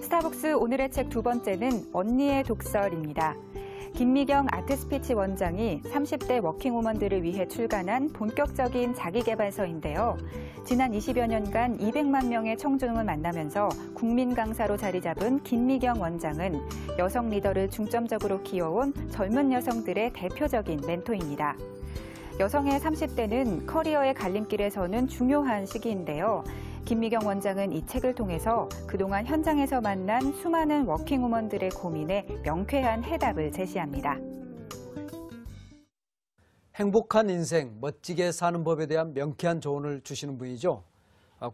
스타벅스 오늘의 책 두 번째는 언니의 독설입니다. 김미경 아트스피치 원장이 30대 워킹우먼들을 위해 출간한 본격적인 자기계발서인데요. 지난 20여 년간 200만 명의 청중을 만나면서 국민 강사로 자리 잡은 김미경 원장은 여성 리더를 중점적으로 키워온 젊은 여성들의 대표적인 멘토입니다. 여성의 30대는 커리어의 갈림길에 서는 중요한 시기인데요. 김미경 원장은 이 책을 통해서 그동안 현장에서 만난 수많은 워킹우먼들의 고민에 명쾌한 해답을 제시합니다. 행복한 인생, 멋지게 사는 법에 대한 명쾌한 조언을 주시는 분이죠.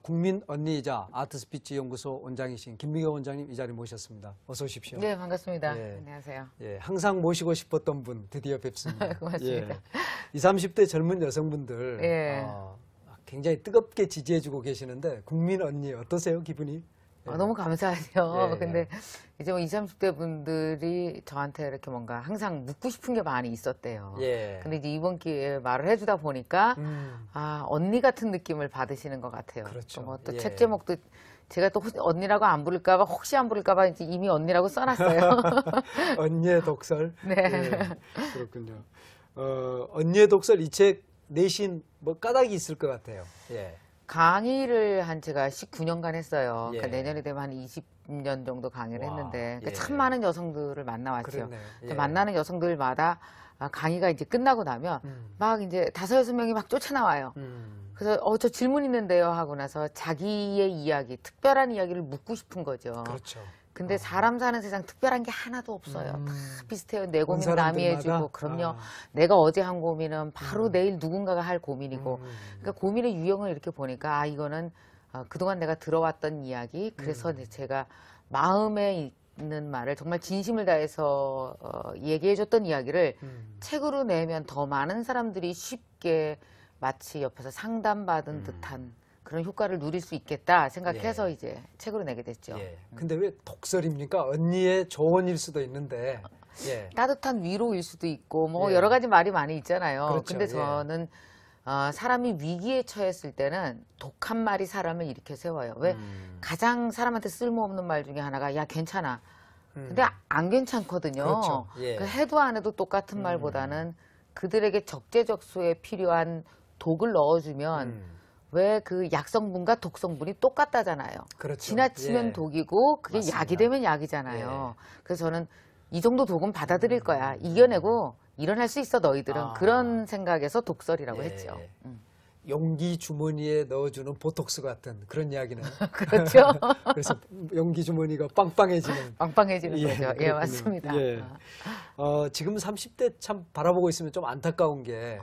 국민 언니이자 아트스피치 연구소 원장이신 김미경 원장님 이 자리에 모셨습니다. 어서 오십시오. 네, 반갑습니다. 예. 안녕하세요. 예, 항상 모시고 싶었던 분 드디어 뵙습니다. 고맙습니다. 예. 20, 30대 젊은 여성분들 예. 굉장히 뜨겁게 지지해주고 계시는데 국민 언니 어떠세요, 기분이? 예. 너무 감사하죠. 예. 근데 이제 뭐 20, 30대 분들이 저한테 이렇게 뭔가 항상 묻고 싶은 게 많이 있었대요. 예. 근데 이제 이번 기회에 말을 해주다 보니까 언니 같은 느낌을 받으시는 것 같아요. 그렇죠. 뭐 또 예. 책 제목도 제가 또 언니라고 안 부를까봐 혹시 안 부를까봐 이제 이미 언니라고 써놨어요. 언니의 독설. 네. 예, 그렇군요. 언니의 독설 이 책 내신 뭐 까닭이 있을 것 같아요. 예. 강의를 한 제가 19년간 했어요. 예. 그러니까 내년에 되면 한 20년 정도 강의를 와, 했는데 그러니까 예. 참 많은 여성들을 만나왔죠. 그렇네요. 그러니까 예. 만나는 여성들마다 강의가 이제 끝나고 나면 막 이제 5, 6명이 막 쫓아나와요. 그래서 저 질문 있는데요 하고 나서 자기의 이야기, 특별한 이야기를 묻고 싶은 거죠. 그렇죠. 근데 사람 사는 세상 특별한 게 하나도 없어요. 다 비슷해요. 내 고민 남이 해주고. 그럼요. 내가 어제 한 고민은 바로 내일 누군가가 할 고민이고. 그러니까 고민의 유형을 이렇게 보니까 이거는 그동안 내가 들어왔던 이야기. 그래서 제가 마음에 있는 말을 정말 진심을 다해서 얘기해줬던 이야기를 책으로 내면 더 많은 사람들이 쉽게 마치 옆에서 상담받은 듯한 그런 효과를 누릴 수 있겠다 생각해서 예. 이제 책으로 내게 됐죠. 예. 근데 왜 독설입니까? 언니의 조언일 수도 있는데. 예. 따뜻한 위로일 수도 있고 뭐 예. 여러 가지 말이 많이 있잖아요. 그렇죠. 근데 예. 저는 사람이 위기에 처했을 때는 독한 말이 사람을 일으켜 세워요. 왜? 가장 사람한테 쓸모없는 말 중에 하나가 야 괜찮아. 근데 안 괜찮거든요. 그렇죠. 예. 그러니까 해도 안 해도 똑같은 말보다는 그들에게 적재적소에 필요한 독을 넣어주면 왜 그 약성분과 독성분이 똑같다잖아요. 그렇죠. 지나치면 예. 독이고 그게 맞습니다. 약이 되면 약이잖아요. 예. 그래서 저는 이 정도 독은 받아들일 거야. 이겨내고 일어날 수 있어 너희들은. 그런 생각에서 독설이라고 예. 했죠. 용기 주머니에 넣어주는 보톡스 같은 그런 이야기는. 그렇죠. 그래서 용기 주머니가 빵빵해지는. 빵빵해지는 예, 거죠. 예, 그렇군요. 맞습니다. 예. 지금 30대 참 바라보고 있으면 좀 안타까운 게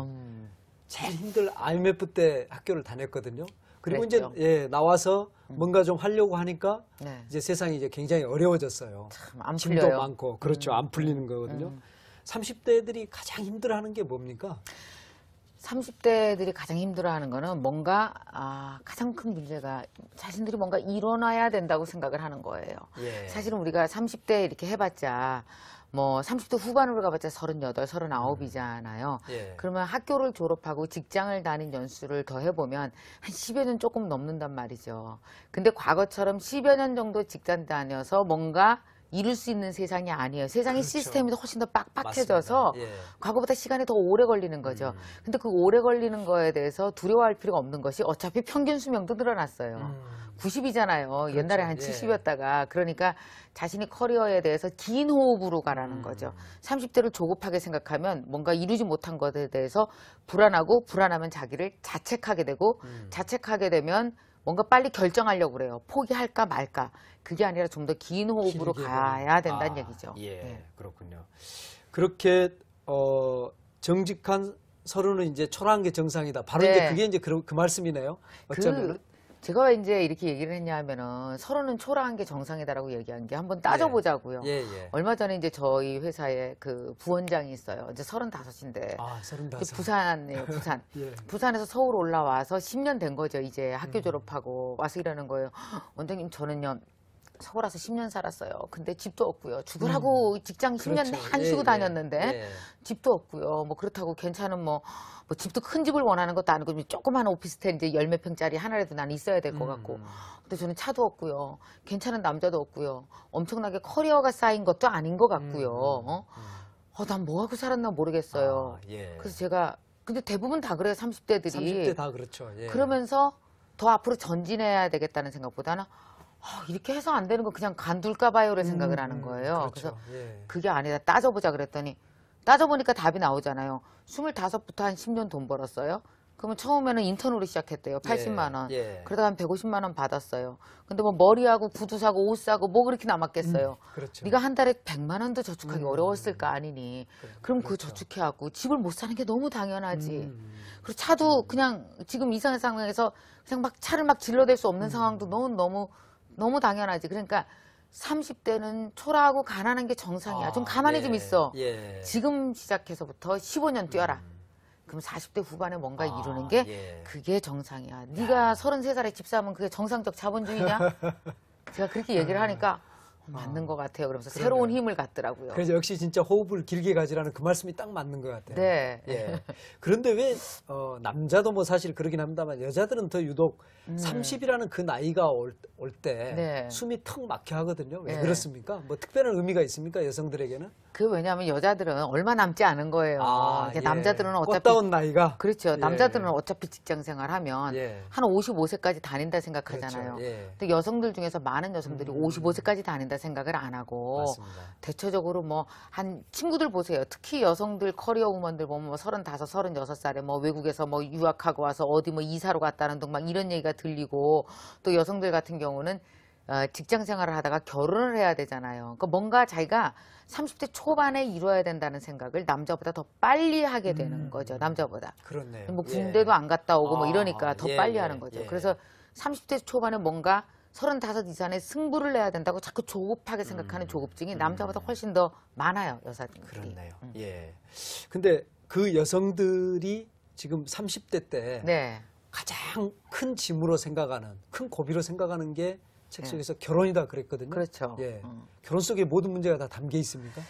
제일 힘들 IMF 때 학교를 다녔거든요. 그리고 그랬죠. 이제 나와서 뭔가 좀 하려고 하니까 네. 이제 세상이 이제 굉장히 어려워졌어요. 참 안 짐도 풀려요. 많고 그렇죠. 안 풀리는 거거든요. 30대들이 가장 힘들어하는 게 뭡니까? 30대들이 가장 힘들어하는 거는 뭔가 가장 큰 문제가 자신들이 뭔가 일어나야 된다고 생각을 하는 거예요. 예. 사실은 우리가 30대 이렇게 해봤자 뭐 30대 후반으로 가봤자 38, 39이잖아요. 예. 그러면 학교를 졸업하고 직장을 다닌 연수를 더 해보면 한 10여 년 조금 넘는단 말이죠. 근데 과거처럼 10여 년 정도 직장 다녀서 뭔가 이룰 수 있는 세상이 아니에요. 세상의 그렇죠. 시스템이 훨씬 더 빡빡해져서 맞습니다. 예. 과거보다 시간이 더 오래 걸리는 거죠. 근데 그 오래 걸리는 거에 대해서 두려워할 필요가 없는 것이 어차피 평균 수명도 늘어났어요. 90이잖아요. 그렇죠. 옛날에 한 예. 70이었다가. 그러니까 자신이 커리어에 대해서 긴 호흡으로 가라는 거죠. 30대를 조급하게 생각하면 뭔가 이루지 못한 것에 대해서 불안하고 불안하면 자기를 자책하게 되고 자책하게 되면 뭔가 빨리 결정하려고 그래요. 포기할까 말까. 그게 아니라 좀 더 긴 호흡으로 길게 가야 된다는 얘기죠. 예, 네. 그렇군요. 그렇게 정직한 서로는 이제 초라한 게 정상이다. 바로 네. 이제 그게 이제 그 말씀이네요. 어쩌면 제가 이제 이렇게 얘기를 했냐면은 서로는 초라한 게 정상이다라고 얘기한 게 한번 따져보자고요. 예, 예. 얼마 전에 이제 저희 회사에 그 부원장이 있어요. 이제 35인데. 35. 부산이에요, 부산. 예. 부산에서 서울 올라와서 10년 된 거죠. 이제 학교 졸업하고 와서 이러는 거예요. 원장님, 저는요, 서울 와서 10년 살았어요. 근데 집도 없고요. 죽으라고 직장 10년 그렇죠. 내내 쉬고 예, 다녔는데 예. 집도 없고요. 뭐 그렇다고 괜찮은 뭐 집도 큰 집을 원하는 것도 아니고 조그마한 오피스텔 이제 10몇 평짜리 하나라도 난 있어야 될 것 같고. 근데 저는 차도 없고요. 괜찮은 남자도 없고요. 엄청나게 커리어가 쌓인 것도 아닌 것 같고요. 난 뭐 하고 살았나 모르겠어요. 예. 그래서 제가 근데 대부분 다 그래요. 30대들이. 30대 다 그렇죠. 예. 그러면서 더 앞으로 전진해야 되겠다는 생각보다는 이렇게 해서 안 되는 거 그냥 간둘까 봐요를 생각을 하는 거예요. 그렇죠. 그래서 예. 그게 아니다. 따져보자 그랬더니 따져보니까 답이 나오잖아요. 25부터 한 10년 돈 벌었어요. 그러면 처음에는 인턴으로 시작했대요. 80만 원. 예. 그러다가 한 150만 원 받았어요. 근데 뭐 머리하고 구두 사고 옷 사고 뭐 그렇게 남았겠어요. 그렇죠. 네가 한 달에 100만 원도 저축하기 어려웠을 거 아니니. 그럼 그 그렇죠. 저축해하고 집을 못 사는 게 너무 당연하지. 그리고 차도 그냥 지금 이상한 상황에서 그냥 막 차를 막 질러댈 수 없는 상황도 너무 당연하지. 그러니까 30대는 초라하고 가난한 게 정상이야. 좀 가만히 좀 있어. 예. 지금 시작해서부터 15년 뛰어라. 그럼 40대 후반에 뭔가 이루는 게 예. 그게 정상이야. 네가 33살에 집 사면 그게 정상적 자본주의냐? 제가 그렇게 얘기를 하니까 맞는 것 같아요. 그러면서 새로운 힘을 갖더라고요. 그래서 역시 진짜 호흡을 길게 가지라는 그 말씀이 딱 맞는 것 같아요. 네. 예. 그런데 왜 남자도 뭐 사실 그러긴 합니다만 여자들은 더 유독 30이라는 그 나이가 올 때 네. 숨이 턱 막혀 하거든요. 왜 네. 그렇습니까? 뭐 특별한 의미가 있습니까? 여성들에게는? 그 왜냐하면 여자들은 얼마 남지 않은 거예요. 예. 남자들은 어차피 꽃다운 나이가 그렇죠. 예. 남자들은 어차피 직장 생활하면 예. 한 55세까지 다닌다 생각하잖아요. 그렇죠. 예. 근데 여성들 중에서 많은 여성들이 55세까지 다닌다 생각을 안 하고 맞습니다. 대체적으로 뭐 한 친구들 보세요. 특히 여성들 커리어 우먼들 보면 뭐 35, 36살에 뭐 외국에서 뭐 유학하고 와서 어디 뭐 이사로 갔다는 등 막 이런 얘기가 들리고 또 여성들 같은 경우는 직장 생활을 하다가 결혼을 해야 되잖아요. 그러니까 뭔가 자기가 30대 초반에 이루어야 된다는 생각을 남자보다 더 빨리 하게 되는 거죠. 남자보다. 그렇네요. 뭐 군대도 안 갔다 오고 뭐 이러니까 더 예, 빨리 예, 하는 거죠. 예. 그래서 30대 초반에 뭔가 35 이상의 승부를 내야 된다고 자꾸 조급하게 생각하는 조급증이 남자보다 훨씬 더 많아요, 여자들이. 그렇네요. 예. 근데 그 여성들이 지금 30대 때 네. 가장 큰 짐으로 생각하는, 큰 고비로 생각하는 게 책 네. 속에서 결혼이다 그랬거든요. 그렇죠. 예. 결혼 속에 모든 문제가 다 담겨 있습니까?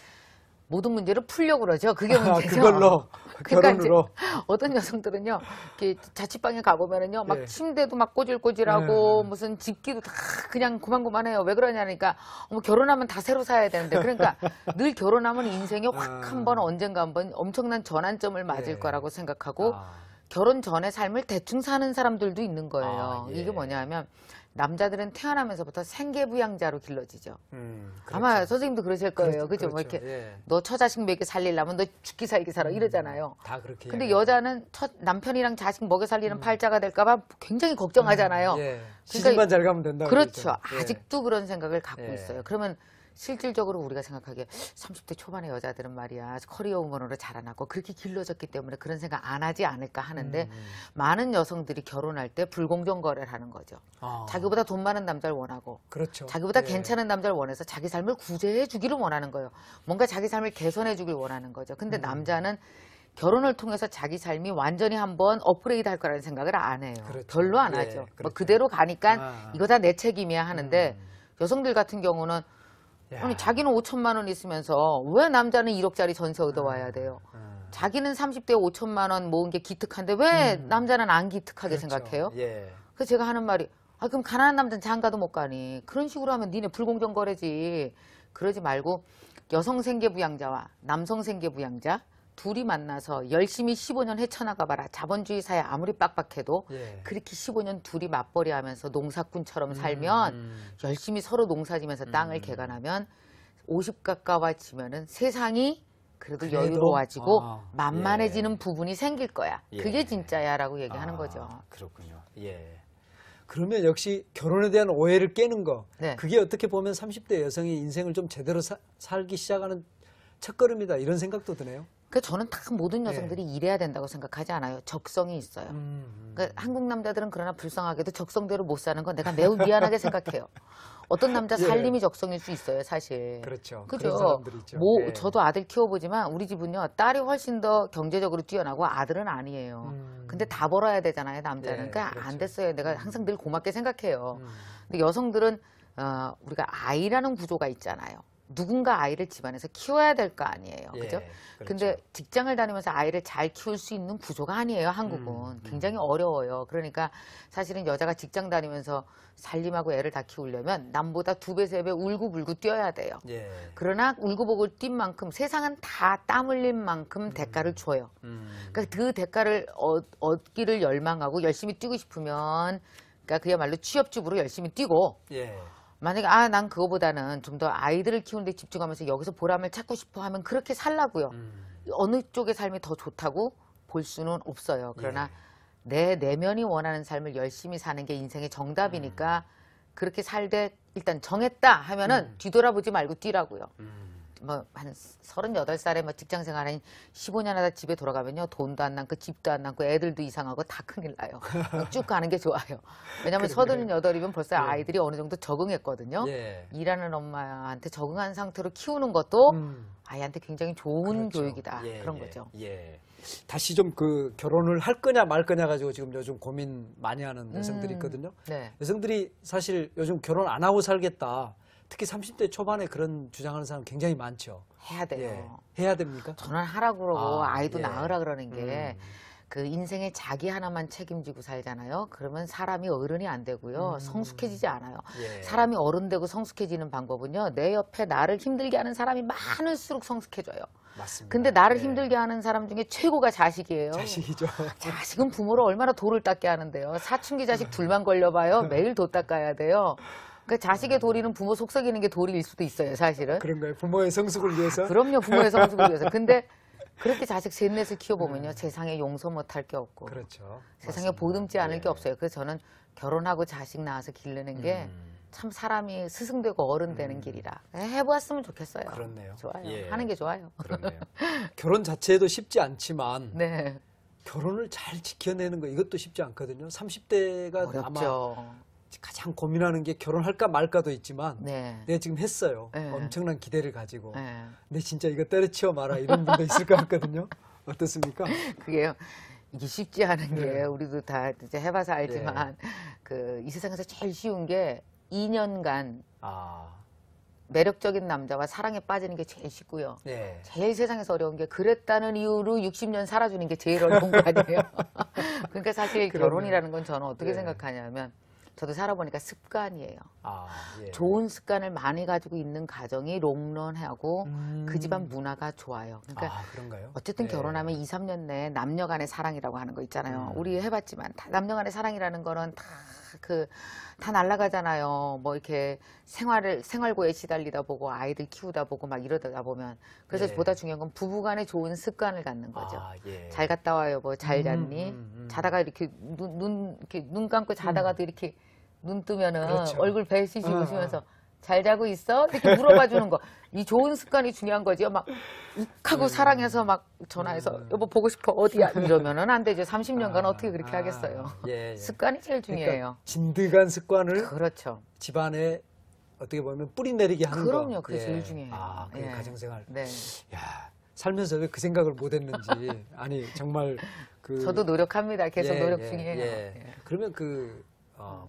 모든 문제를 풀려고 그러죠. 그게 문제죠. 그걸로 그러니까 결혼으로. 이제 어떤 여성들은요, 이렇게 자취방에 가보면은요, 막 예. 침대도 막 꼬질꼬질하고 무슨 집기도 다 그냥 고만고만해요. 왜 그러냐니까, 결혼하면 다 새로 사야 되는데, 그러니까 늘 결혼하면 인생에 확 한 번 언젠가 한번 엄청난 전환점을 맞을 예. 거라고 생각하고 아, 결혼 전의 삶을 대충 사는 사람들도 있는 거예요. 예. 이게 뭐냐면 남자들은 태어나면서부터 생계부양자로 길러지죠. 그렇죠. 아마 선생님도 그러실 거예요. 그죠? 뭐 그렇죠. 이렇게 예. 너 처자식 먹여 살리려면 너 죽기 살기 살아 이러잖아요. 다 그렇게. 근데 이야기하죠. 여자는 남편이랑 자식 먹여 살리는 팔자가 될까봐 굉장히 걱정하잖아요. 예. 시집만 잘 가면 된다. 그렇죠. 그러죠. 예. 아직도 그런 생각을 갖고 예. 있어요. 그러면 실질적으로 우리가 생각하기에 30대 초반의 여자들은 말이야 커리어 우먼으로 자라나고 그렇게 길러졌기 때문에 그런 생각 안 하지 않을까 하는데 많은 여성들이 결혼할 때 불공정 거래를 하는 거죠. 자기보다 돈 많은 남자를 원하고 그렇죠. 자기보다 예. 괜찮은 남자를 원해서 자기 삶을 구제해 주기를 원하는 거예요. 뭔가 자기 삶을 개선해 주길 원하는 거죠. 근데 남자는 결혼을 통해서 자기 삶이 완전히 한번 업그레이드 할 거라는 생각을 안 해요. 그렇죠. 별로 안 예, 하죠. 뭐 그렇죠. 그대로 가니까 아. 이거 다 내 책임이야 하는데 여성들 같은 경우는 야. 아니 자기는 5천만 원 있으면서 왜 남자는 1억짜리 전세 얻어와야 돼요? 자기는 30대에 5천만 원 모은 게 기특한데 왜 남자는 안 기특하게 그렇죠. 생각해요? 예. 그래서 제가 하는 말이 그럼 가난한 남자는 장가도 못 가니 그런 식으로 하면 니네 불공정 거래지. 그러지 말고 여성 생계부양자와 남성 생계부양자 둘이 만나서 열심히 15년 헤쳐나가 봐라. 자본주의 사회 아무리 빡빡해도 예. 그렇게 15년 둘이 맞벌이 하면서 농사꾼처럼 살면 열심히 서로 농사지면서 땅을 개간하면 50 가까워지면은 세상이 그래도 그래도? 여유로워지고 아, 만만해지는 부분이 생길 거야. 예. 그게 진짜야라고 얘기하는 거죠. 그렇군요. 예. 그러면 역시 결혼에 대한 오해를 깨는 거. 네. 그게 어떻게 보면 30대 여성이 인생을 좀 제대로 살기 시작하는 첫걸음이다. 이런 생각도 드네요. 그러니까 저는 다 모든 여성들이 일해야 된다고 생각하지 않아요. 적성이 있어요. 그러니까 한국 남자들은 그러나 불쌍하게도 적성대로 못 사는 건 내가 매우 미안하게 생각해요. 어떤 남자 예. 살림이 적성일 수 있어요, 사실. 그렇죠. 그죠? 그런 사람들이 있죠. 뭐 예. 저도 아들 키워보지만 우리 집은요 딸이 훨씬 더 경제적으로 뛰어나고 아들은 아니에요. 근데 다 벌어야 되잖아요, 남자는. 예, 그러니까 그렇죠. 안 됐어요. 내가 항상 늘 고맙게 생각해요. 근데 여성들은 우리가 아이라는 구조가 있잖아요. 누군가 아이를 집안에서 키워야 될 거 아니에요. 예, 그죠? 그렇죠. 근데 직장을 다니면서 아이를 잘 키울 수 있는 구조가 아니에요, 한국은. 굉장히 어려워요. 그러니까 사실은 여자가 직장 다니면서 살림하고 애를 다 키우려면 남보다 2배, 3배 울고불고 뛰어야 돼요. 예. 그러나 울고불고 뛴 만큼 세상은 다 땀 흘린 만큼 대가를 줘요. 그러니까 그 대가를 얻기를 열망하고 열심히 뛰고 싶으면 그러니까 그야말로 취업주부로 열심히 뛰고 예. 만약에 난 그거보다는 좀 더 아이들을 키우는 데 집중하면서 여기서 보람을 찾고 싶어 하면 그렇게 살라고요. 어느 쪽의 삶이 더 좋다고 볼 수는 없어요. 그러나 내 내면이 원하는 삶을 열심히 사는 게 인생의 정답이니까 그렇게 살되 일단 정했다 하면은 뒤돌아보지 말고 뛰라고요. 뭐 한 38살에 뭐 직장 생활 한 15년 하다 집에 돌아가면요. 돈도 안 남고 집도 안 남고 애들도 이상하고 다 큰일 나요. 쭉 가는 게 좋아요. 왜냐하면 38이면 벌써 아이들이 어느 정도 적응했거든요. 예. 일하는 엄마한테 적응한 상태로 키우는 것도 아이한테 굉장히 좋은 그렇죠. 교육이다. 예, 그런 예, 거죠. 예. 다시 좀 그 결혼을 할 거냐 말 거냐 가지고 지금 요즘 고민 많이 하는 여성들이 있거든요. 네. 여성들이 사실 요즘 결혼 안 하고 살겠다. 특히 30대 초반에 그런 주장하는 사람 굉장히 많죠. 해야 돼요. 예. 해야 됩니까? 저는 하라고 그러고 아이도 예. 낳으라 그러는 게 그 인생에 자기 하나만 책임지고 살잖아요. 그러면 사람이 어른이 안 되고요. 성숙해지지 않아요. 예. 사람이 어른 되고 성숙해지는 방법은요. 내 옆에 나를 힘들게 하는 사람이 많을수록 성숙해져요. 맞습니다. 근데 나를 예. 힘들게 하는 사람 중에 최고가 자식이에요. 자식이죠. 자식은 부모를 얼마나 돌을 닦게 하는데요. 사춘기 자식 둘만 걸려봐요. 매일 도 닦아야 돼요. 그 자식의 도리는 부모 속썩이는 게 도리일 수도 있어요, 사실은. 그런가요? 부모의 성숙을 위해서? 그럼요, 부모의 성숙을 위해서. 근데 그렇게 자식 셋넷을 키워보면요, 세상에 용서 못할 게 없고, 그렇죠. 세상에 맞습니다. 보듬지 않을 예. 게 없어요. 그래서 저는 결혼하고 자식 낳아서 기르는 게 참 사람이 스승되고 어른 되는 길이라 해보았으면 좋겠어요. 그렇네요. 좋아요. 예. 하는 게 좋아요. 그렇네요. 결혼 자체도 쉽지 않지만 네, 결혼을 잘 지켜내는 거 이것도 쉽지 않거든요. 30대가 아마 어렵죠. 가장 고민하는 게 결혼할까 말까도 있지만 네. 내가 지금 했어요. 네. 엄청난 기대를 가지고. 네. 근데 진짜 이거 때려치워 마라 이런 분도 있을 것 같거든요. 어떻습니까? 그게요. 이게 쉽지 않은 게 네. 우리도 다 이제 해봐서 알지만 그 이 세상에서 제일 쉬운 게 2년간 아, 매력적인 남자와 사랑에 빠지는 게 제일 쉽고요. 네. 제일 세상에서 어려운 게 그랬다는 이유로 60년 살아주는 게 제일 어려운 거 아니에요. 그러니까 사실 그러네요. 결혼이라는 건 저는 어떻게 네. 생각하냐면 저도 살아보니까 습관이에요. 아, 예. 좋은 습관을 많이 가지고 있는 가정이 롱런하고 그 집안 문화가 좋아요. 그러니까 아, 그런가요? 어쨌든 예. 결혼하면 2, 3년 내에 남녀 간의 사랑이라고 하는 거 있잖아요. 우리 해봤지만 다 남녀 간의 사랑이라는 거는 다 날아가잖아요. 뭐 이렇게 생활고에 시달리다 보고 아이들 키우다 보고 막 이러다 보면. 그래서 예. 보다 중요한 건 부부 간의 좋은 습관을 갖는 거죠. 아, 예. 잘 갔다 와요. 뭐 잘 잤니? 자다가 이렇게 눈 감고 자다가도 이렇게 눈 뜨면은 그렇죠. 얼굴 벨시시 웃으면서 잘 자고 있어? 이렇게 물어봐 주는 거. 이 좋은 습관이 중요한 거지요. 막 욱하고 사랑해서 막 전화해서 여보 보고 싶어 어디야? 이러면은 안 되죠. 30년간 어떻게 그렇게 하겠어요. 예, 예. 습관이 제일 중요해요. 그러니까 진득한 습관을 그렇죠. 집안에 어떻게 보면 뿌리 내리게 하는 거. 그럼요. 그게 제일 중요해요. 아, 그 예. 가정생활. 네. 야, 살면서 왜 그 생각을 못 했는지. 아니, 정말 그 저도 노력합니다. 계속 예, 노력 예, 중이에요. 예. 예. 그러면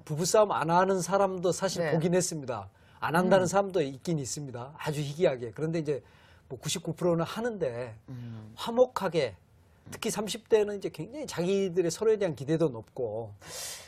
부부싸움 안 하는 사람도 사실 네. 보긴 했습니다. 안 한다는 사람도 있긴 있습니다. 아주 희귀하게. 그런데 이제 뭐 99%는 하는데 화목하게 특히 30대는 이제 굉장히 자기들의 서로에 대한 기대도 높고.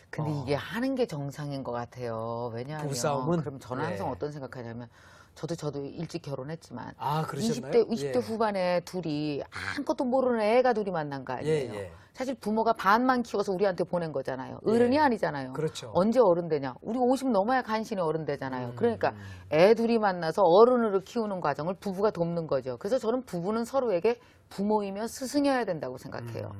근데 이게 하는 게 정상인 것 같아요. 왜냐하면 부부싸움은? 그럼 저는 항상 예. 어떤 생각하냐면 저도 일찍 결혼했지만 아, 그러셨나요? 20대 예. 후반에 둘이 아무것도 모르는 애가 둘이 만난 거 아니에요. 예, 예. 사실 부모가 반만 키워서 우리한테 보낸 거잖아요. 어른이 예. 아니잖아요. 그렇죠. 언제 어른 되냐? 우리 50 넘어야 간신히 어른 되잖아요. 그러니까 애 둘이 만나서 어른으로 키우는 과정을 부부가 돕는 거죠. 그래서 저는 부부는 서로에게 부모이며 스승이어야 된다고 생각해요.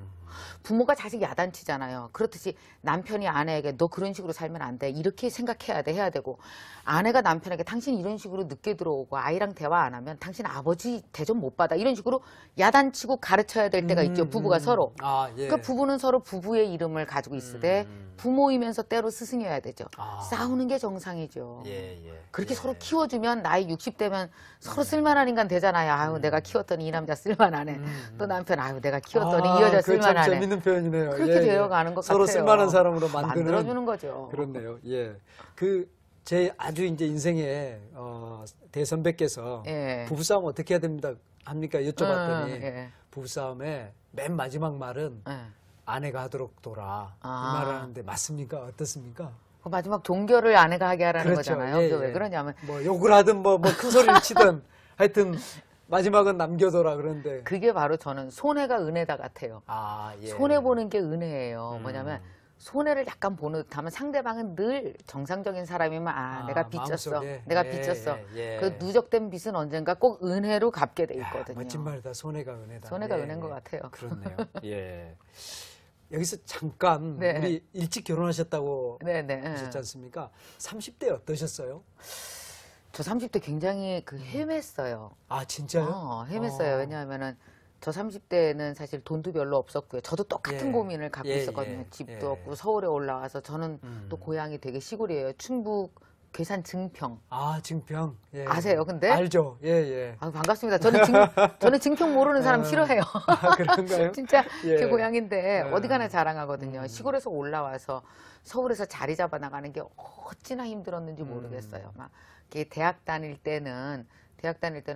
부모가 자식 야단치잖아요. 그렇듯이 남편이 아내에게 너 그런 식으로 살면 안 돼. 이렇게 생각해야 돼. 해야 되고 아내가 남편에게 당신 이런 식으로 늦게 들어오고 아이랑 대화 안 하면 당신 아버지 대접 못 받아. 이런 식으로 야단치고 가르쳐야 될 때가 있죠. 부부가 서로. 아, 예. 그러니까 부부는 서로 부부의 이름을 가지고 있으되 부모이면서 때로 스승이어야 되죠. 아. 싸우는 게 정상이죠. 예, 예. 그렇게 예. 서로 키워주면 나이 60대면 서로 쓸만한 인간 되잖아요. 아유 내가 키웠더니 이 남자 쓸만하네. 또 남편 아유 내가 키웠더니 이 여자 그거 참 쓸만하네. 재밌는 표현이네요. 그렇게 되어가는 것 서로 같아요. 쓸만한 사람으로 만드는. 만들어주는 거죠. 그렇네요. 예. 그 제 아주 이제 인생의 대선배께서 예. 부부싸움 어떻게 해야 합니까? 여쭤봤더니 예. 부부싸움의 맨 마지막 말은 예. 아내가 하도록 둬라. 이 말을 하는데 맞습니까? 어떻습니까? 그 마지막 종결을 아내가 하게 하라는 그렇죠. 거잖아요. 예, 그게 예. 왜 그러냐면 뭐 욕을 하든 뭐 큰 소리를 치든 하여튼 마지막은 남겨둬라 그러는데 그게 바로 저는 손해가 은혜다 같아요. 아, 예. 손해 보는 게 은혜예요. 뭐냐면 손해를 약간 보는 듯하면 상대방은 늘 정상적인 사람이면 내가 빚졌어. 마음속에. 내가 예, 빚졌어. 예. 그 누적된 빚은 언젠가 꼭 은혜로 갚게 돼 야, 있거든요. 멋진 말이다. 손해가 은혜다. 손해가 예, 은혜인 것 예. 같아요. 그렇네요. 예. 여기서 잠깐 네. 우리 일찍 결혼하셨다고 네네. 하셨지 않습니까? 30대 어떠셨어요? 저 30대 굉장히 헤맸어요. 아, 진짜요? 헤맸어요. 왜냐하면은 저 30대는 사실 돈도 별로 없었고요. 저도 똑같은 예. 고민을 갖고 예, 있었거든요. 예, 집도 예. 없고 서울에 올라와서 저는 또 고향이 되게 시골이에요. 충북 괴산 증평. 아, 증평. 예. 아세요, 근데? 알죠. 예, 예. 반갑습니다. 저는 증평 모르는 사람 싫어해요. 아, 그런가요? 진짜 예. 제 고향인데 예. 어디 가나 자랑하거든요. 시골에서 올라와서 서울에서 자리 잡아 나가는 게 어찌나 힘들었는지 모르겠어요. 막 이렇게 대학 다닐 때는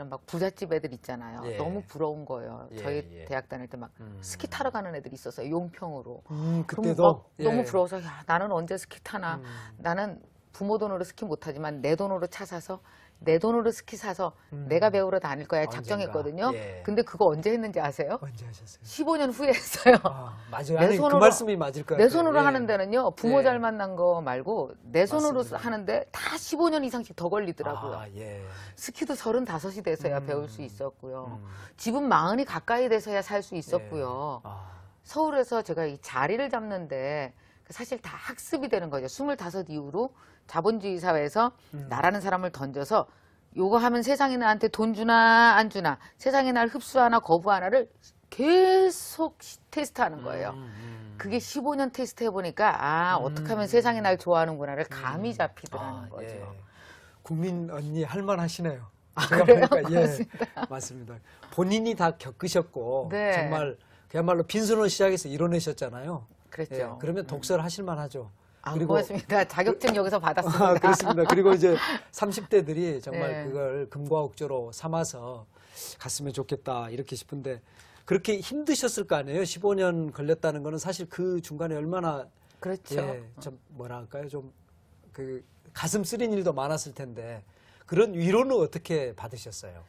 막 부잣집 애들 있잖아요. 예. 너무 부러운 거예요. 예, 저희 예. 대학 다닐 때 막 스키 타러 가는 애들이 있었어요. 용평으로. 그럼 그때도 막 예. 너무 부러워서 야, 나는 언제 스키 타나. 나는 부모 돈으로 스키 못 타지만 내 돈으로 차 사서 내 돈으로 스키 사서 내가 배우러 다닐 거야 언젠가. 작정했거든요. 예. 근데 그거 언제 했는지 아세요? 언제 하셨어요? 15년 후에 했어요. 아, 맞아요. 내 아니, 그 손으로- 말씀이 맞을 거예요. 내 손으로 하는 데는요, 부모 예. 잘 만난 거 말고 내 손으로 맞습니다. 하는데 다 15년 이상씩 더 걸리더라고요. 아, 예. 스키도 35이 돼서야 배울 수 있었고요. 집은 40이 가까이 돼서야 살 수 있었고요. 아, 서울에서 제가 이 자리를 잡는데 사실 다 학습이 되는 거죠. 25 이후로 자본주의 사회에서 나라는 사람을 던져서 요거 하면 세상이 나한테 돈 주나 안 주나, 세상이 날 흡수하나 거부하나를 계속 테스트하는 거예요. 그게 15년 테스트 해보니까 어떻게 하면 세상이 날 좋아하는구나를 감이 잡히더라는 거죠. 예. 국민 언니 할만하시네요. 그래요? 보니까, 예, 맞습니다. 맞습니다. 본인이 다 겪으셨고 네. 정말 그야말로 빈손으로 시작해서 이뤄내셨잖아요. 그랬죠. 예, 그러면 독서를 하실만 하죠. 고맙습니다. 자격증 여기서 받았습니다. 그렇습니다. 그리고 이제 30대들이 정말 네. 그걸 금과 옥조로 삼아서 갔으면 좋겠다 이렇게 싶은데 그렇게 힘드셨을 거 아니에요. 15년 걸렸다는 거는 사실 그 중간에 얼마나 그렇죠. 예, 좀 뭐라 할까요? 좀 그 가슴 쓰린 일도 많았을 텐데 그런 위로는 어떻게 받으셨어요?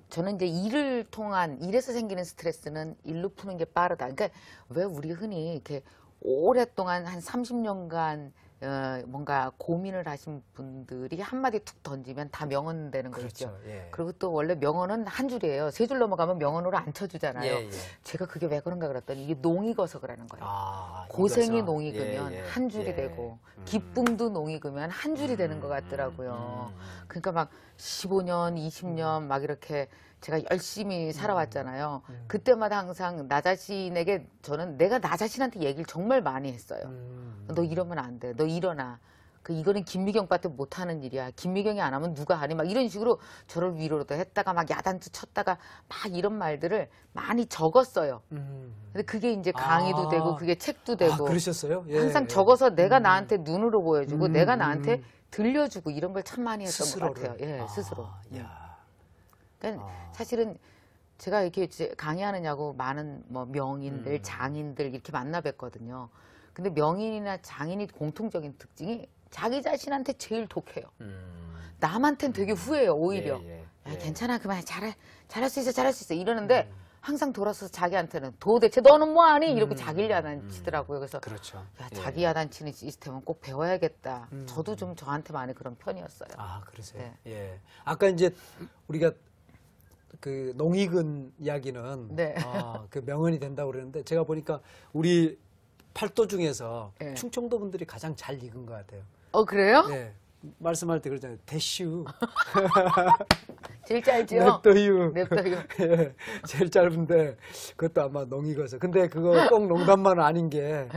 저는 이제 일에서 생기는 스트레스는 일로 푸는 게 빠르다. 그러니까 왜 우리 흔히 이렇게 오랫동안 한 30년간 뭔가 고민을 하신 분들이 한마디 툭 던지면 다 명언 되는 거죠. 그렇죠. 예. 그리고 또 원래 명언은 한 줄이에요. 세 줄 넘어가면 명언으로 안 쳐주잖아요. 예, 예. 제가 그게 왜 그런가 그랬더니 이게 농이 거서 그러는 거예요. 아, 고생이 이거서. 농이 그면 예, 예. 한 줄이 예. 되고 기쁨도 농이 그면 한 줄이 되는 것 같더라고요. 그러니까 막 15년, 20년 막 이렇게 제가 열심히 살아왔잖아요. 그때마다 항상 나 자신에게 저는 내가 나 자신한테 얘기를 정말 많이 했어요. 너 이러면 안 돼. 너 일어나. 이거는 김미경밖에 못하는 일이야. 김미경이 안 하면 누가 하니? 막 이런 식으로 저를 위로도 했다가 막 야단도 쳤다가 막 이런 말들을 많이 적었어요. 근데 그게 이제 강의도 되고 그게 책도 되고. 아, 그러셨어요? 예, 항상 예. 적어서 내가 나한테 눈으로 보여주고 내가 나한테 들려주고 이런 걸 참 많이 했던 것 같아요. 예, 스스로. 야. 그러니까 사실은 제가 이렇게 이제 강의하느냐고 많은 뭐 명인들, 장인들 이렇게 만나 뵀거든요. 근데 명인이나 장인이 공통적인 특징이 자기 자신한테 제일 독해요. 남한테는 되게 후해요, 오히려. 예, 야, 괜찮아, 그만 잘할 수 있어 이러는데 항상 돌아서서 자기한테는 도대체 너는 뭐하니? 이렇게 자기를 야단치더라고요. 그래서 그렇죠. 야, 예. 자기 야단치는 시스템은 꼭 배워야겠다. 저도 좀 저한테 많이 그런 편이었어요. 아, 그러세요? 네. 예. 아까 이제 우리가 그 농익은 이야기는 네. 그 명언이 된다고 그러는데 제가 보니까 우리 팔도 중에서 네. 충청도 분들이 가장 잘 익은 것 같아요. 그래요? 예. 말씀할 때 그러잖아요. 대슈, 제일 짧죠? 냅더유. 냅둬요. 예, 제일 짧은데 그것도 아마 농익어서. 근데 그거 꼭 농담만은 아닌 게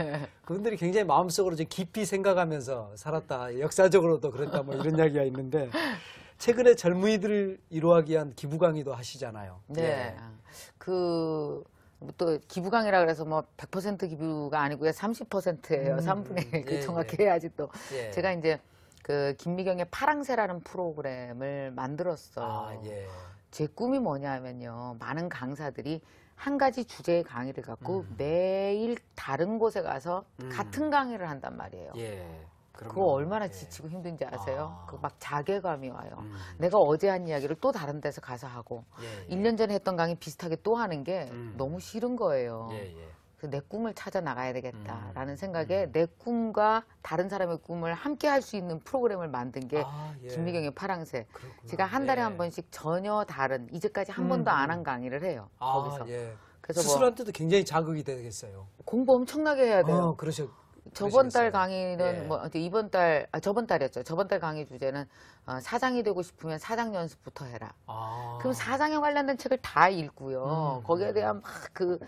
그분들이 굉장히 마음속으로 좀 깊이 생각하면서 살았다. 역사적으로도 그랬다. 뭐 이런 이야기가 있는데 최근에 젊은이들을 위로하기 위한 기부 강의도 하시잖아요. 네. 예. 또 기부 강의라 그래서 뭐 100% 기부가 아니고요. 30%예요. 3분의 1. 예, 정확히 해야지 또. 예. 제가 이제 그 김미경의 파랑새라는 프로그램을 만들었어요. 아, 예. 제 꿈이 뭐냐면요. 많은 강사들이 한 가지 주제의 강의를 갖고 매일 다른 곳에 가서 같은 강의를 한단 말이에요. 예. 그거 얼마나 지치고 힘든지 아세요? 아. 그 막 자괴감이 와요. 내가 어제 한 이야기를 또 다른 데서 가서 하고 1년 전에 했던 강의 비슷하게 또 하는 게 너무 싫은 거예요. 그래서 내 꿈을 찾아 나가야 되겠다라는 생각에 내 꿈과 다른 사람의 꿈을 함께 할 수 있는 프로그램을 만든 게 김미경의 파랑새. 그렇구나. 제가 한 달에 한 번씩 전혀 다른 이제까지 한 번도 안 한 강의를 해요. 거기서. 예. 그래서 스스로한테도 굉장히 자극이 되겠어요. 공부 엄청나게 해야 돼요. 저번 달 강의는 뭐 이번 달 저번 달이었죠. 저번 달 강의 주제는 사장이 되고 싶으면 사장 연습부터 해라. 그럼 사장에 관련된 책을 다 읽고요. 거기에 대한 막 그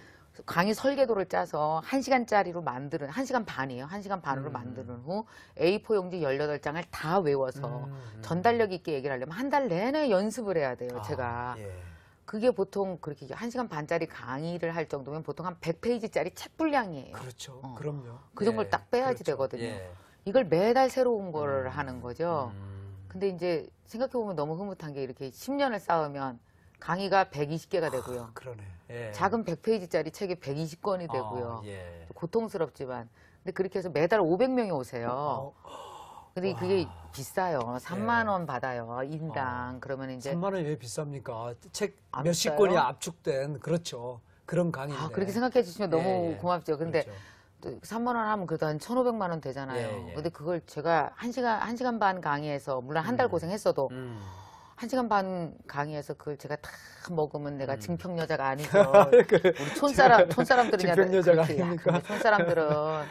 강의 설계도를 짜서 1시간짜리로 만드는 1시간 반이에요. 1시간 반으로 만드는 후 A4 용지 18장을 다 외워서 전달력 있게 얘기를 하려면 한 달 내내 연습을 해야 돼요. 제가. 그게 보통 그렇게 1시간 반짜리 강의를 할 정도면 보통 한 100페이지짜리 책 분량이에요. 그렇죠. 그럼요. 그 정도를 딱 빼야지 되거든요. 이걸 매달 새로운 거를 하는 거죠. 근데 이제 생각해보면 너무 흐뭇한 게 이렇게 10년을 쌓으면 강의가 120개가 되고요. 그러네. 작은 100페이지짜리 책이 120권이 되고요. 고통스럽지만. 근데 그렇게 해서 매달 500명이 오세요. 근데 그게 비싸요. 3만 원 받아요. 인당. 그러면 이제 3만 원이 왜 비쌉니까? 책 안 몇십 비싸요? 권이 압축된 그렇죠. 그런 강의인데. 그렇게 생각해 주시면 너무 고맙죠. 근데 그렇죠. 또 3만 원 하면 그래도 한 1,500만 원 되잖아요. 근데 그걸 제가 1시간 반 강의해서 물론 한 달 고생했어도 1시간 반 강의해서 그걸 제가 다 먹으면 내가 증평여자가 아니죠. 우리 촌사람들은 증평여자가 아닙니까? 촌사람들은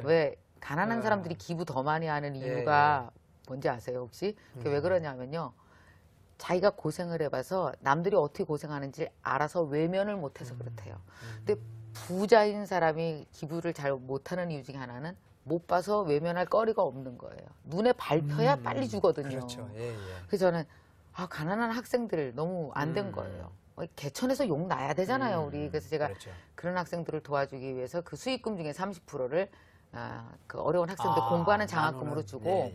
왜 가난한 사람들이 기부 더 많이 하는 이유가 뭔지 아세요 혹시? 그게 왜 그러냐면요. 자기가 고생을 해봐서 남들이 어떻게 고생하는지 알아서 외면을 못해서 그렇대요. 근데 부자인 사람이 기부를 잘 못하는 이유 중에 하나는 못 봐서 외면할 거리가 없는 거예요. 눈에 밟혀야 빨리 주거든요. 그렇죠. 그래서 저는 가난한 학생들 너무 안 된 거예요. 개천에서 욕 나야 되잖아요, 우리. 그래서 제가 그런 학생들을 도와주기 위해서 그 수익금 중에 30%를 그 어려운 학생들 공부하는 장학금으로 주고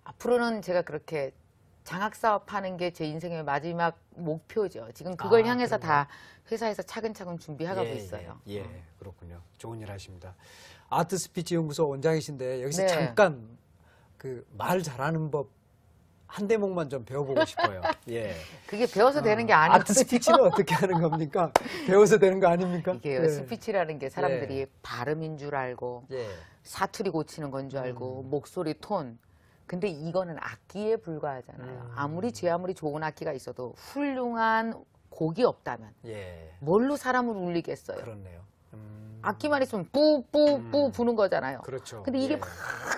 앞으로는 제가 그렇게 장학사업 하는 게 제 인생의 마지막 목표죠. 지금 그걸 향해서 다 회사에서 차근차근 준비하고 있어요. 그렇군요. 좋은 일 하십니다. 아트 스피치 연구소 원장이신데 여기서 잠깐 그 말 잘하는 법 한 대목만 좀 배워보고 싶어요. 그게 배워서 되는 게 아니거든요. 아트 스피치는 어떻게 하는 겁니까? 배워서 되는 거 아닙니까? 이게요. 스피치라는 게 사람들이 발음인 줄 알고 사투리 고치는 건 줄 알고 목소리 톤. 근데 이거는 악기에 불과하잖아요. 아무리 좋은 악기가 있어도 훌륭한 곡이 없다면 뭘로 사람을 울리겠어요? 그렇네요. 악기만 있으면 뿌뿌뿌 부는 거잖아요. 그렇죠. 근데 이게 막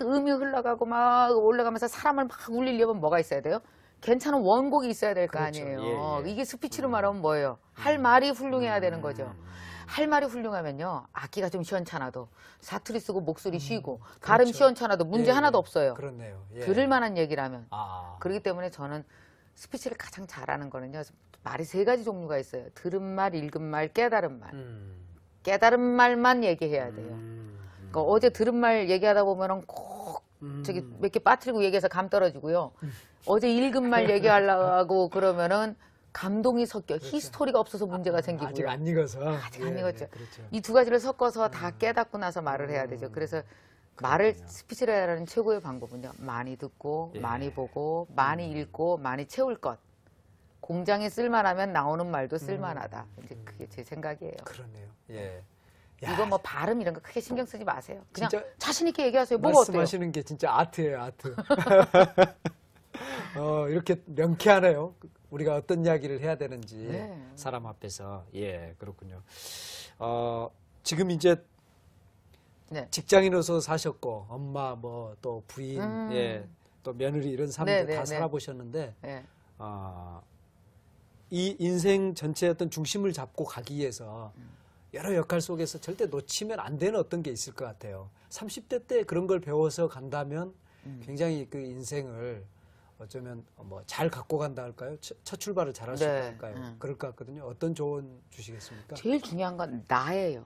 음이 흘러가고 막 올라가면서 사람을 막 울리려면 뭐가 있어야 돼요? 괜찮은 원곡이 있어야 될 거 아니에요. 이게 스피치로 말하면 뭐예요? 할 말이 훌륭해야 되는 거죠. 할 말이 훌륭하면요. 악기가 좀 시원찮아도 사투리 쓰고 목소리 쉬고 발음 시원찮아도 문제 하나도 없어요. 그렇네요. 들을 만한 얘기라면. 그렇기 때문에 저는 스피치를 가장 잘하는 거는요. 말이 3가지 종류가 있어요. 들은 말, 읽은 말, 깨달은 말. 깨달은 말만 얘기해야 돼요. 그러니까 어제 들은 말 얘기하다 보면은 꼭 저기 몇 개 빠뜨리고 얘기해서 감 떨어지고요. 어제 읽은 말 얘기하려고 그러면은 감동이 섞여 히스토리가 없어서 문제가 생기고요. 아직 안 익어서. 아직 안 익었죠. 이 2가지를 섞어서 다 깨닫고 나서 말을 해야 되죠. 그래서 말을 스피치를 하라는 최고의 방법은요. 많이 듣고 많이 보고 많이 읽고 많이 채울 것. 공장에 쓸만하면 나오는 말도 쓸만하다. 이제 그게 제 생각이에요. 그러네요. 이거 뭐 발음 이런 거 크게 신경 쓰지 마세요. 그냥 진짜 자신 있게 얘기하세요. 뭐가 어때요? 말씀하시는 게 진짜 아트예요, 아트. 이렇게 명쾌하네요. 우리가 어떤 이야기를 해야 되는지 사람 앞에서. 그렇군요. 지금 이제 직장인으로서 사셨고 엄마 뭐 또 부인, 또 며느리 이런 삶들 다 살아보셨는데 이 인생 전체의 어떤 중심을 잡고 가기 위해서 여러 역할 속에서 절대 놓치면 안 되는 어떤 게 있을 것 같아요. 30대 때 그런 걸 배워서 간다면 굉장히 그 인생을 어쩌면 뭐 잘 갖고 간다 할까요? 첫 출발을 잘할 수 있다 네. 할까요? 그럴 것 같거든요. 어떤 조언 주시겠습니까? 제일 중요한 건 나예요.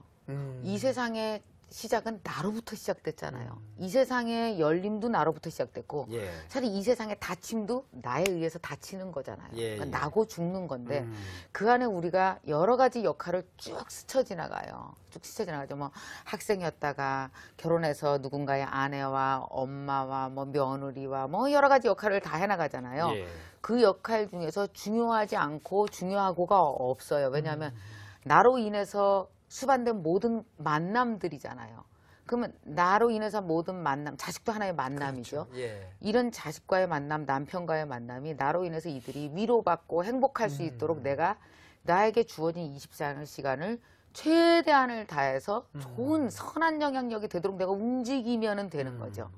이 세상의 시작은 나로부터 시작됐잖아요. 이 세상의 열림도 나로부터 시작됐고 예. 사실 이 세상의 닫힘도 나에 의해서 닫히는 거잖아요. 예, 그러니까 예. 나고 죽는 건데 그 안에 우리가 여러 가지 역할을 쭉 스쳐 지나가요. 쭉 스쳐 지나가죠. 뭐 학생이었다가 결혼해서 누군가의 아내와 엄마와 뭐 며느리와 뭐 여러 가지 역할을 다 해나가잖아요. 예. 그 역할 중에서 중요하지 않고 중요하고가 없어요. 왜냐하면 나로 인해서 수반된 모든 만남들이잖아요. 그러면 나로 인해서 모든 만남, 자식도 하나의 만남이죠. 그렇죠. 예. 이런 자식과의 만남, 남편과의 만남이 나로 인해서 이들이 위로받고 행복할 수 있도록 내가 나에게 주어진 24시간을 최대한을 다해서 좋은 선한 영향력이 되도록 내가 움직이면 되는 거죠.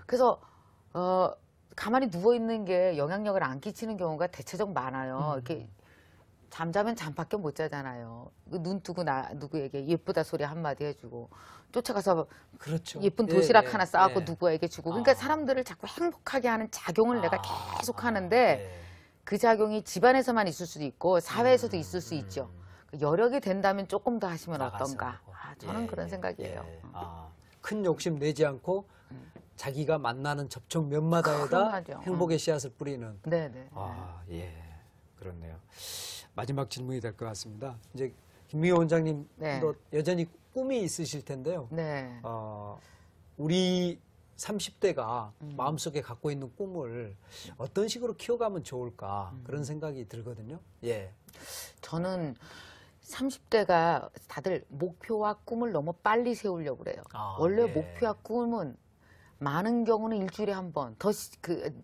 그래서 가만히 누워 있는 게 영향력을 안 끼치는 경우가 대체적 많아요. 이렇게 잠자면 잠밖에 못 자잖아요. 눈 뜨고 누구에게 예쁘다 소리 한마디 해주고 쫓아가서 그렇죠. 예쁜 도시락 예, 하나 싸갖고 예. 누구에게 주고 그러니까 사람들을 자꾸 행복하게 하는 작용을 내가 계속 하는데 예. 그 작용이 집안에서만 있을 수도 있고 사회에서도 있을 수 있죠. 여력이 된다면 조금 더 하시면 나가서 어떤가. 하고. 저는 예, 그런 예, 생각이에요. 예. 큰 욕심 내지 않고 자기가 만나는 접촉 몇마다에다 그럼하죠. 행복의 씨앗을 뿌리는. 네네. 예. 그렇네요. 마지막 질문이 될 것 같습니다. 이제 김미호 원장님도 네. 여전히 꿈이 있으실 텐데요. 네. 우리 30대가 마음속에 갖고 있는 꿈을 어떤 식으로 키워가면 좋을까 그런 생각이 들거든요. 예. 저는 30대가 다들 목표와 꿈을 너무 빨리 세우려고 그래요. 원래 예. 목표와 꿈은 많은 경우는 일주일에 한 번,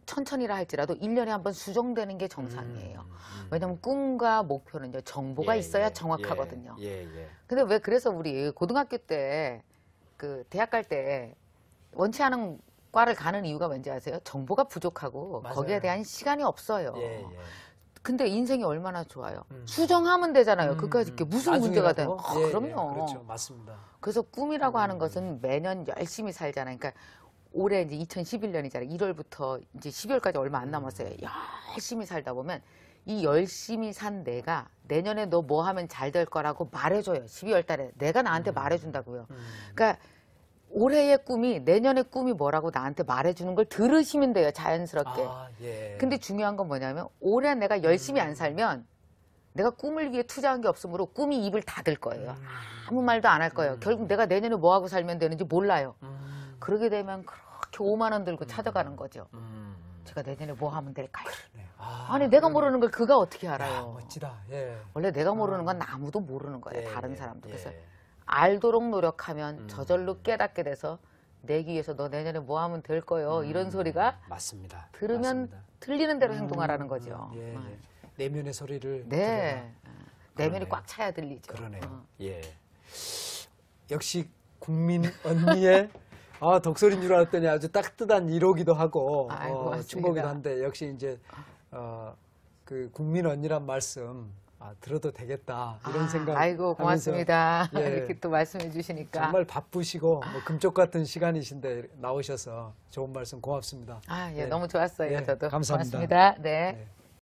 천천히라 할지라도 1년에 한 번 수정되는 게 정상이에요. 왜냐하면 꿈과 목표는 이제 정보가 있어야 정확하거든요. 예. 근데 왜 그래서 우리 고등학교 때, 대학 갈 때 원치 않은 과를 가는 이유가 뭔지 아세요? 정보가 부족하고 맞아요. 거기에 대한 시간이 없어요. 예. 근데 인생이 얼마나 좋아요. 수정하면 되잖아요. 그까짓 게 무슨 문제가 돼요. 예, 그럼요. 그렇죠. 맞습니다. 그래서 꿈이라고 하는 것은 매년 열심히 살잖아요. 그러니까 올해 이제 2011년이잖아요. 1월부터 이제 12월까지 얼마 안 남았어요. 열심히 살다 보면 이 열심히 산 내가 내년에 너 뭐 하면 잘 될 거라고 말해줘요. 12월 달에 내가 나한테 말해준다고요. 그러니까 올해의 꿈이 내년의 꿈이 뭐라고 나한테 말해주는 걸 들으시면 돼요. 자연스럽게. 예. 근데 중요한 건 뭐냐면 올해 내가 열심히 안 살면 내가 꿈을 위해 투자한 게 없으므로 꿈이 입을 닫을 거예요. 아무 말도 안 할 거예요. 결국 내가 내년에 뭐 하고 살면 되는지 몰라요. 그러게 되면 그렇게 5만 원 들고 찾아가는 거죠. 제가 내년에 뭐 하면 될까요? 네. 아니 내가 모르는 걸 그가 어떻게 야, 알아요? 멋지다. 예. 원래 내가 모르는 건 아무도 모르는 거예요. 예, 다른 예, 사람도. 예. 그래서 알도록 노력하면 저절로 깨닫게 돼서 내 귀에서 너 내년에 뭐 하면 될 거요. 이런 소리가 맞습니다. 들으면 맞습니다. 틀리는 대로 행동하라는 거죠. 예. 내면의 소리를 네. 내면이 그러네요. 꽉 차야 들리죠. 그러네요. 예. 역시 국민 언니의 독설인 줄 알았더니 아주 따뜻한 위로기도 하고 아이고, 충고기도 한데 역시 이제 그 국민 언니란 말씀 들어도 되겠다 이런 생각. 아이고 고맙습니다. 예. 이렇게 또 말씀해 주시니까. 정말 바쁘시고 금쪽 같은 시간이신데 나오셔서 좋은 말씀 고맙습니다. 너무 좋았어요. 예, 저도 감사합니다. 고맙습니다. 네. 네.